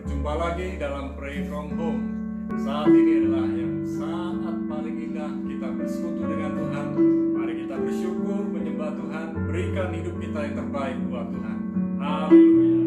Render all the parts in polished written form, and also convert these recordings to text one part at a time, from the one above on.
Berjumpa lagi dalam Pray From Home. Saat ini adalah yang saat paling indah kita bersekutu dengan Tuhan. Mari kita bersyukur, menyembah Tuhan, berikan hidup kita yang terbaik buat Tuhan. Haleluya.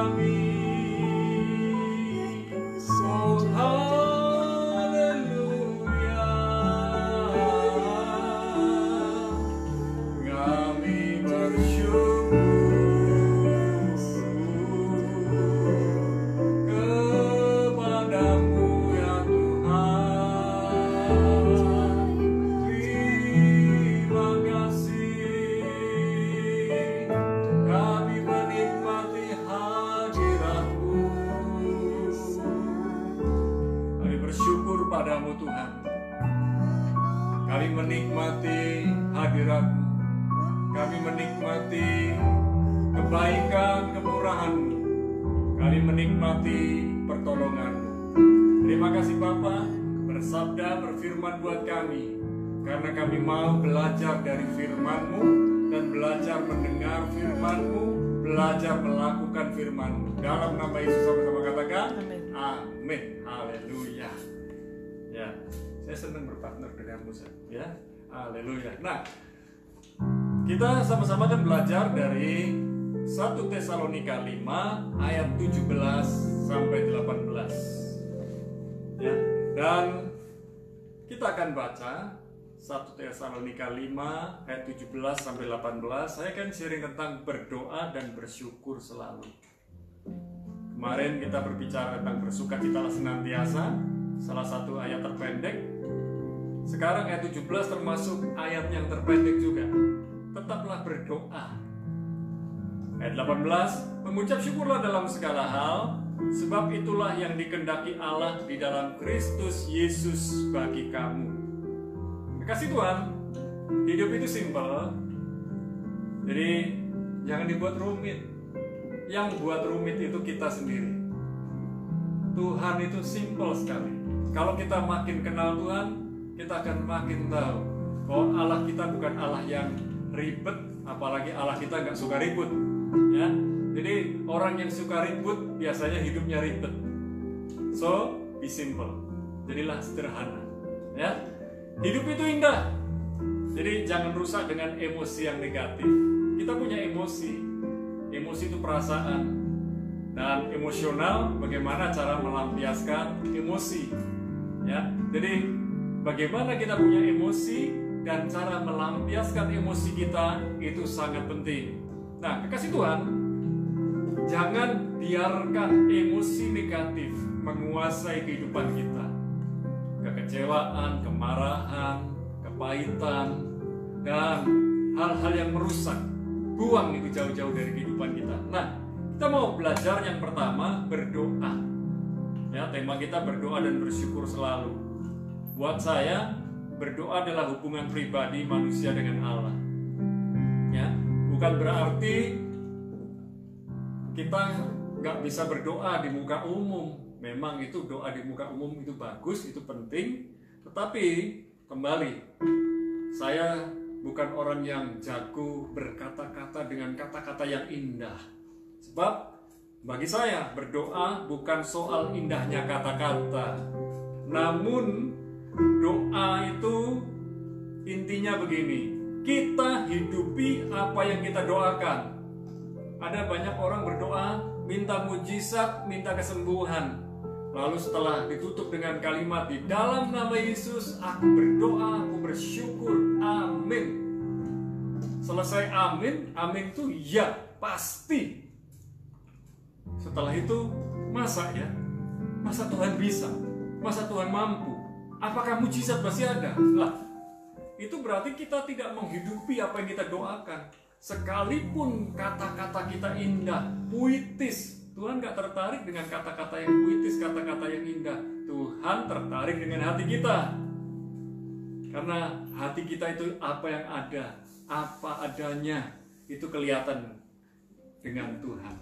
kami. Oh haleluya, kami bersyukur kepadamu ya Tuhan. Terima kasih, kami menikmati hadirat-Mu. Kami bersyukur padamu Tuhan. Kami menikmati hadirat-Mu. Kami menikmati kebaikan, kemurahan-Mu. Kami menikmati pertolongan-Mu. Terima kasih Bapa, bersabda, berfirman buat kami. Karena kami mau belajar dari firman-Mu dan belajar mendengar firman-Mu, belajar melakukan firman-Mu. Dalam nama Yesus sama-sama katakan, amin. Haleluya. Ya, saya senang berpartner denganmu, ya. Haleluya. Nah, kita sama-sama kan belajar dari 1 Tesalonika 5 ayat 17 sampai 18. Ya, dan kita akan baca 1 Tesalonika 5 ayat 17 sampai 18. Saya akan sharing tentang berdoa dan bersyukur selalu. Kemarin kita berbicara tentang bersukacitalah senantiasa, salah satu ayat terpendek. Sekarang ayat 17 termasuk ayat yang terpendek juga. Tetaplah berdoa. Ayat 18, mengucap syukurlah dalam segala hal, sebab itulah yang dikehendaki Allah di dalam Kristus Yesus bagi kamu. Kasih Tuhan, hidup itu simpel. Jadi jangan dibuat rumit. Yang buat rumit itu kita sendiri. Tuhan itu simpel sekali. Kalau kita makin kenal Tuhan, kita akan makin tahu bahwa Allah kita bukan Allah yang ribet, apalagi Allah kita nggak suka ribut. Ya, jadi orang yang suka ribut biasanya hidupnya ribet. So, be simple. Jadilah sederhana. Ya, hidup itu indah. Jadi jangan rusak dengan emosi yang negatif. Kita punya emosi. Emosi itu perasaan. Dan emosional, bagaimana cara melampiaskan emosi. Ya, jadi bagaimana kita punya emosi dan cara melampiaskan emosi kita itu sangat penting. Nah, kekasih Tuhan, jangan biarkan emosi negatif menguasai kehidupan kita. Kekecewaan, kemarahan, kepahitan, dan hal-hal yang merusak, buang itu jauh-jauh dari kehidupan kita. Nah, kita mau belajar yang pertama, berdoa. Ya, tema kita berdoa dan bersyukur selalu. Buat saya, berdoa adalah hubungan pribadi manusia dengan Allah. Ya, bukan berarti kita nggak bisa berdoa di muka umum. Memang itu doa di muka umum itu bagus, itu penting. Tetapi kembali, saya bukan orang yang jago berkata-kata dengan kata-kata yang indah. Sebab bagi saya berdoa bukan soal indahnya kata-kata. Namun doa itu intinya begini, kita hidupi apa yang kita doakan. Ada banyak orang berdoa, minta mujizat, minta kesembuhan. Lalu setelah ditutup dengan kalimat di dalam nama Yesus, aku berdoa, aku bersyukur, amin. Selesai amin, amin itu ya, pasti. Setelah itu, masa ya? Masa Tuhan bisa? Masa Tuhan mampu? Apakah mujizat masih ada? Lah, itu berarti kita tidak menghidupi apa yang kita doakan. Sekalipun kata-kata kita indah, puitis, Tuhan gak tertarik dengan kata-kata yang puitis, kata-kata yang indah. Tuhan tertarik dengan hati kita. Karena hati kita itu apa yang ada, apa adanya, itu kelihatan dengan Tuhan.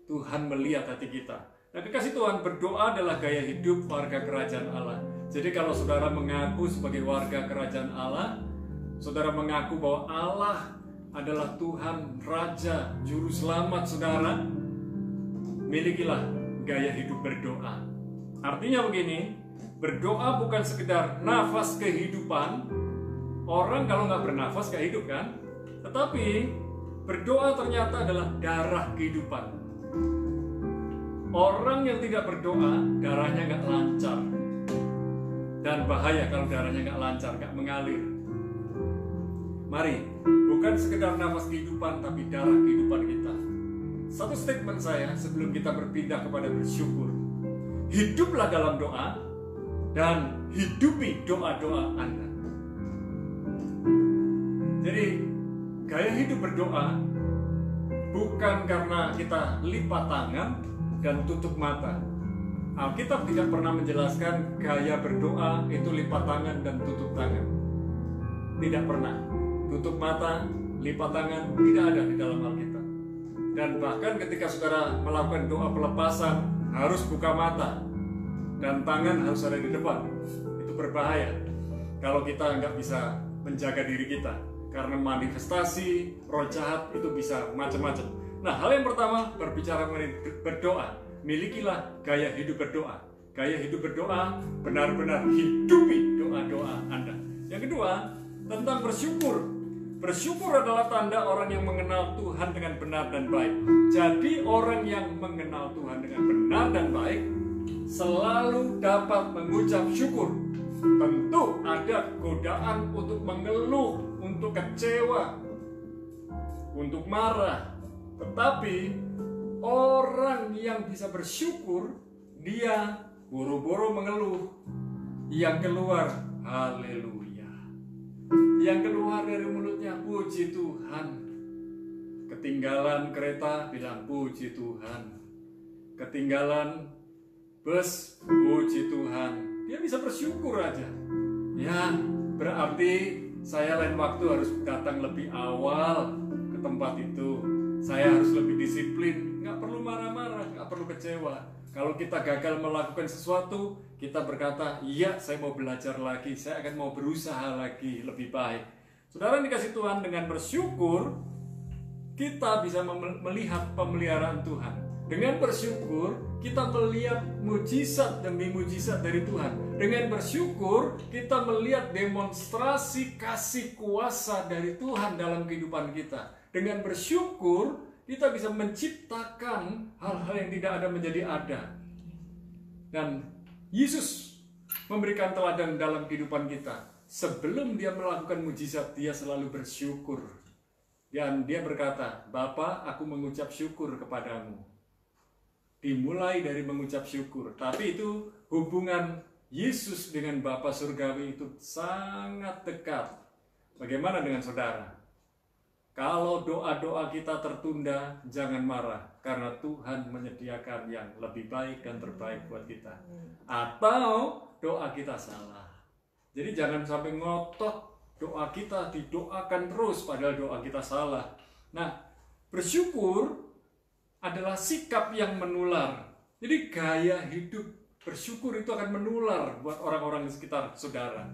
Tuhan melihat hati kita. Nah, kekasih Tuhan, berdoa adalah gaya hidup warga kerajaan Allah. Jadi kalau saudara mengaku sebagai warga kerajaan Allah, saudara mengaku bahwa Allah adalah Tuhan, Raja, Juru Selamat saudara, milikilah gaya hidup berdoa. Artinya begini, berdoa bukan sekedar nafas kehidupan. Orang kalau nggak bernafas nggak hidup kan? Tetapi berdoa ternyata adalah darah kehidupan. Orang yang tidak berdoa, darahnya nggak lancar. Dan bahaya kalau darahnya nggak lancar, nggak mengalir. Mari, bukan sekedar nafas kehidupan, tapi darah kehidupan kita. Satu statement saya sebelum kita berpindah kepada bersyukur. Hiduplah dalam doa, dan hidupi doa-doa Anda. Jadi, gaya hidup berdoa bukan karena kita lipat tangan dan tutup mata. Alkitab tidak pernah menjelaskan gaya berdoa itu lipat tangan dan tutup tangan. Tidak pernah. Tutup mata, lipat tangan, tidak ada di dalam Alkitab. Dan bahkan ketika saudara melakukan doa pelepasan, harus buka mata. Dan tangan harus ada di depan. Itu berbahaya kalau kita nggak bisa menjaga diri kita. Karena manifestasi roh jahat itu bisa macam-macam. Nah, hal yang pertama berbicara mengenai berdoa. Milikilah gaya hidup berdoa. Gaya hidup berdoa benar-benar hidupi doa-doa Anda. Yang kedua, tentang bersyukur. Bersyukur adalah tanda orang yang mengenal Tuhan dengan benar dan baik. Jadi orang yang mengenal Tuhan dengan benar dan baik selalu dapat mengucap syukur. Tentu ada godaan untuk mengeluh, untuk kecewa, untuk marah. Tetapi orang yang bisa bersyukur, dia boro-boro mengeluh. Yang keluar, haleluya. Yang keluar dari mulutnya, puji Tuhan. Ketinggalan kereta, bilang puji Tuhan. Ketinggalan bus, puji Tuhan. Dia bisa bersyukur aja. Ya, berarti saya lain waktu harus datang lebih awal ke tempat itu. Saya harus lebih disiplin. Nggak perlu marah-marah, nggak perlu kecewa. Kalau kita gagal melakukan sesuatu, kita berkata, iya saya mau belajar lagi, saya akan mau berusaha lagi lebih baik. Saudara dikasih Tuhan, dengan bersyukur, kita bisa melihat pemeliharaan Tuhan. Dengan bersyukur, kita melihat mujizat demi mujizat dari Tuhan. Dengan bersyukur, kita melihat demonstrasi kasih kuasa dari Tuhan dalam kehidupan kita. Dengan bersyukur, kita bisa menciptakan hal-hal yang tidak ada menjadi ada. Dan Yesus memberikan teladan dalam kehidupan kita. Sebelum dia melakukan mujizat, dia selalu bersyukur. Dan dia berkata, Bapa, aku mengucap syukur kepadamu. Dimulai dari mengucap syukur. Tapi itu hubungan Yesus dengan Bapa Surgawi itu sangat dekat. Bagaimana dengan saudara? Kalau doa-doa kita tertunda, jangan marah. Karena Tuhan menyediakan yang lebih baik dan terbaik buat kita. Atau doa kita salah. Jadi jangan sampai ngotot doa kita didoakan terus padahal doa kita salah. Nah, bersyukur adalah sikap yang menular. Jadi gaya hidup bersyukur itu akan menular buat orang-orang di sekitar saudara.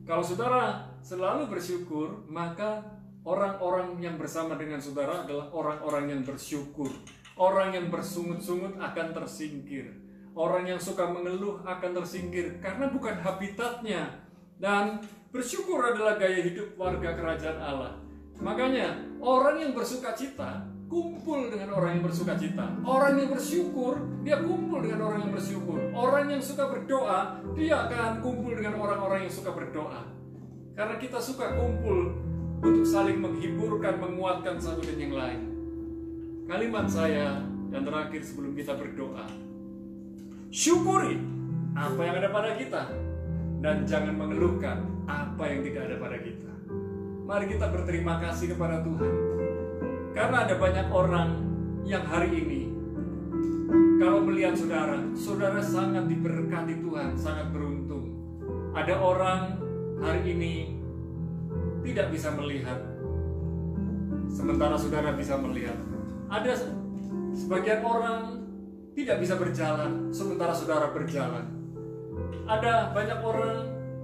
Kalau saudara selalu bersyukur, maka orang-orang yang bersama dengan saudara adalah orang-orang yang bersyukur. Orang yang bersungut-sungut akan tersingkir. Orang yang suka mengeluh akan tersingkir karena bukan habitatnya. Dan bersyukur adalah gaya hidup warga kerajaan Allah. Makanya orang yang bersukacita kumpul dengan orang yang bersukacita. Orang yang bersyukur, dia kumpul dengan orang yang bersyukur. Orang yang suka berdoa, dia akan kumpul dengan orang-orang yang suka berdoa. Karena kita suka kumpul untuk saling menghiburkan, menguatkan satu dan yang lain. Kalimat saya yang terakhir sebelum kita berdoa. Syukuri apa yang ada pada kita. Dan jangan mengeluhkan apa yang tidak ada pada kita. Mari kita berterima kasih kepada Tuhan. Karena ada banyak orang yang hari ini, kalau melihat saudara, saudara sangat diberkati Tuhan, sangat beruntung. Ada orang hari ini tidak bisa melihat, sementara saudara bisa melihat. Ada sebagian orang tidak bisa berjalan, sementara saudara berjalan. Ada banyak orang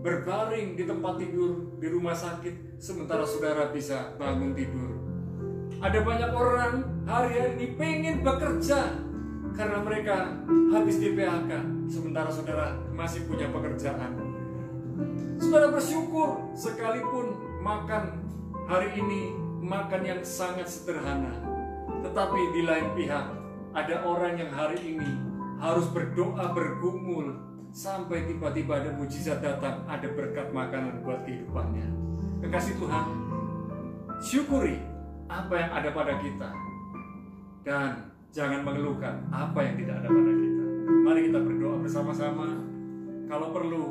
berbaring di tempat tidur di rumah sakit, sementara saudara bisa bangun tidur. Ada banyak orang hari-hari ini pengen bekerja karena mereka habis di PHK, sementara saudara masih punya pekerjaan. Saudara bersyukur sekalipun makan hari ini makan yang sangat sederhana. Tetapi di lain pihak ada orang yang hari ini harus berdoa bergumul sampai tiba-tiba ada mujizat datang, ada berkat makanan buat kehidupannya. Kekasih Tuhan, syukuri apa yang ada pada kita dan jangan mengeluhkan apa yang tidak ada pada kita. Mari kita berdoa bersama-sama. Kalau perlu,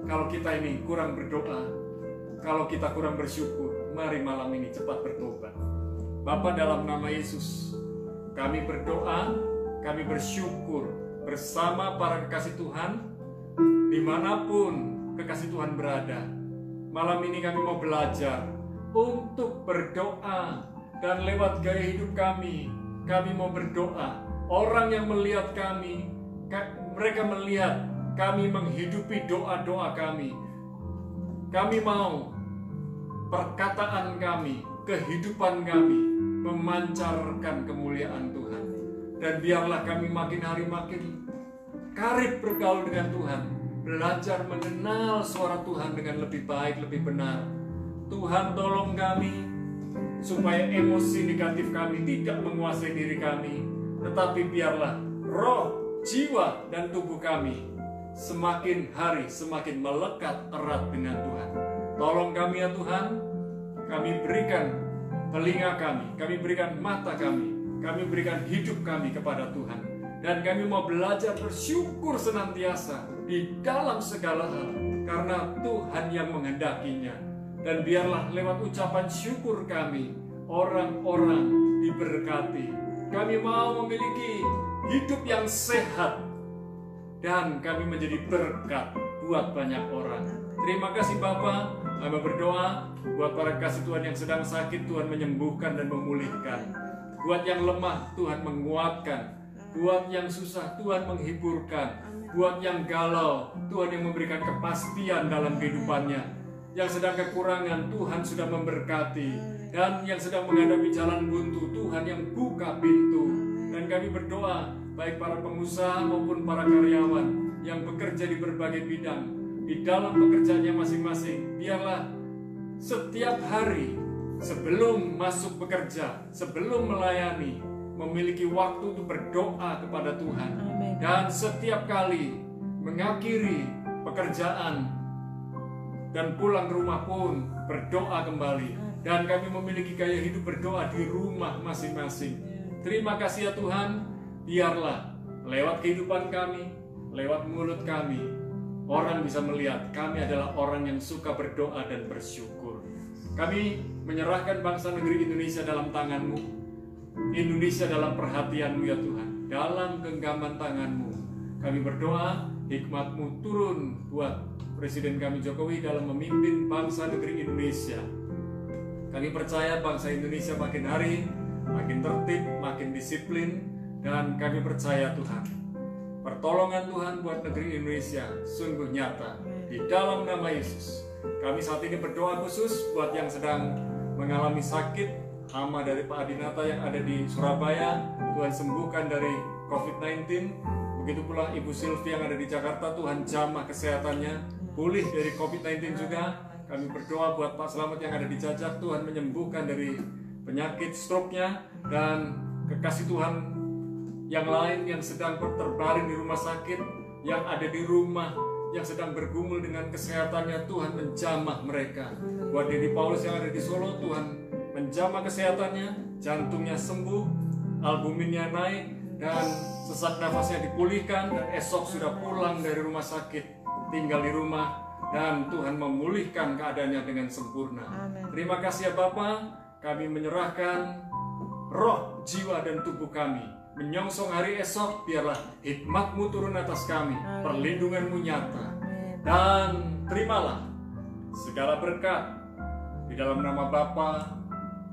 kalau kita ini kurang berdoa, kalau kita kurang bersyukur, mari malam ini cepat bertobat. Bapa, dalam nama Yesus, kami berdoa, kami bersyukur bersama para kekasih Tuhan, dimanapun kekasih Tuhan berada. Malam ini kami mau belajar untuk berdoa, dan lewat gaya hidup kami mau berdoa. Orang yang melihat kami, mereka melihat kami menghidupi doa-doa kami. Kami mau perkataan kami, kehidupan kami memancarkan kemuliaan Tuhan. Dan biarlah kami makin hari makin karib bergaul dengan Tuhan, belajar mengenal suara Tuhan dengan lebih baik, lebih benar. Tuhan, tolong kami supaya emosi negatif kami tidak menguasai diri kami, tetapi biarlah roh, jiwa, dan tubuh kami semakin hari semakin melekat erat dengan Tuhan. Tolong kami ya Tuhan, kami berikan telinga kami berikan mata kami berikan hidup kami kepada Tuhan. Dan kami mau belajar bersyukur senantiasa di dalam segala hal, karena Tuhan yang menghendakinya. Dan biarlah lewat ucapan syukur kami, orang-orang diberkati. Kami mau memiliki hidup yang sehat, dan kami menjadi berkat buat banyak orang. Terima kasih Bapa. Kami berdoa buat para kasih Tuhan yang sedang sakit, Tuhan menyembuhkan dan memulihkan. Buat yang lemah, Tuhan menguatkan. Buat yang susah, Tuhan menghiburkan. Buat yang galau, Tuhan yang memberikan kepastian dalam kehidupannya. Yang sedang kekurangan, Tuhan sudah memberkati. Dan yang sedang menghadapi jalan buntu, Tuhan yang buka pintu. Dan kami berdoa, baik para pengusaha maupun para karyawan yang bekerja di berbagai bidang, di dalam pekerjaannya masing-masing, biarlah setiap hari sebelum masuk bekerja, sebelum melayani, memiliki waktu untuk berdoa kepada Tuhan. Amen. Dan setiap kali mengakhiri pekerjaan dan pulang ke rumah pun berdoa kembali. Dan kami memiliki gaya hidup berdoa di rumah masing-masing. Terima kasih ya Tuhan. Biarlah lewat kehidupan kami, lewat mulut kami, orang bisa melihat kami adalah orang yang suka berdoa dan bersyukur. Kami menyerahkan bangsa negeri Indonesia dalam tangan-Mu. Indonesia dalam perhatian-Mu ya Tuhan, dalam genggaman tangan-Mu. Kami berdoa hikmat-Mu turun buat Presiden kami Jokowi dalam memimpin bangsa negeri Indonesia. Kami percaya bangsa Indonesia makin hari makin tertib, makin disiplin. Dan kami percaya Tuhan, pertolongan Tuhan buat negeri Indonesia sungguh nyata. Di dalam nama Yesus, kami saat ini berdoa khusus buat yang sedang mengalami sakit, hama dari Pak Adinata yang ada di Surabaya, Tuhan sembuhkan dari COVID-19. Begitu pula Ibu Sylvie yang ada di Jakarta, Tuhan jamah kesehatannya, pulih dari COVID-19 juga. Kami berdoa buat Pak Slamet yang ada di Jajak, Tuhan menyembuhkan dari penyakit stroke-nya. Dan kekasih Tuhan yang lain yang sedang terbaring di rumah sakit, yang ada di rumah, yang sedang bergumul dengan kesehatannya, Tuhan menjamah mereka. Buat Dedi Paulus yang ada di Solo, Tuhan menjamah kesehatannya, jantungnya sembuh, albuminnya naik, dan sesak nafasnya dipulihkan, dan esok sudah pulang dari rumah sakit, tinggal di rumah, dan Tuhan memulihkan keadaannya dengan sempurna. Amen. Terima kasih ya Bapa, kami menyerahkan roh, jiwa, dan tubuh kami. Menyongsong hari esok, biarlah hikmat-Mu turun atas kami, perlindungan-Mu nyata. Dan terimalah segala berkat di dalam nama Bapa,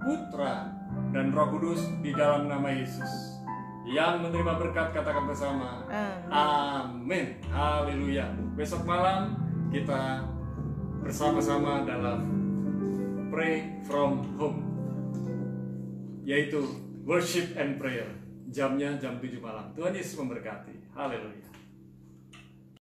Putra, dan Roh Kudus, di dalam nama Yesus. Yang menerima berkat katakan bersama, amin. Haleluya. Besok malam kita bersama-sama dalam Pray from Home, yaitu worship and prayer. Jamnya jam 7 malam. Tuhan Yesus memberkati. Haleluya.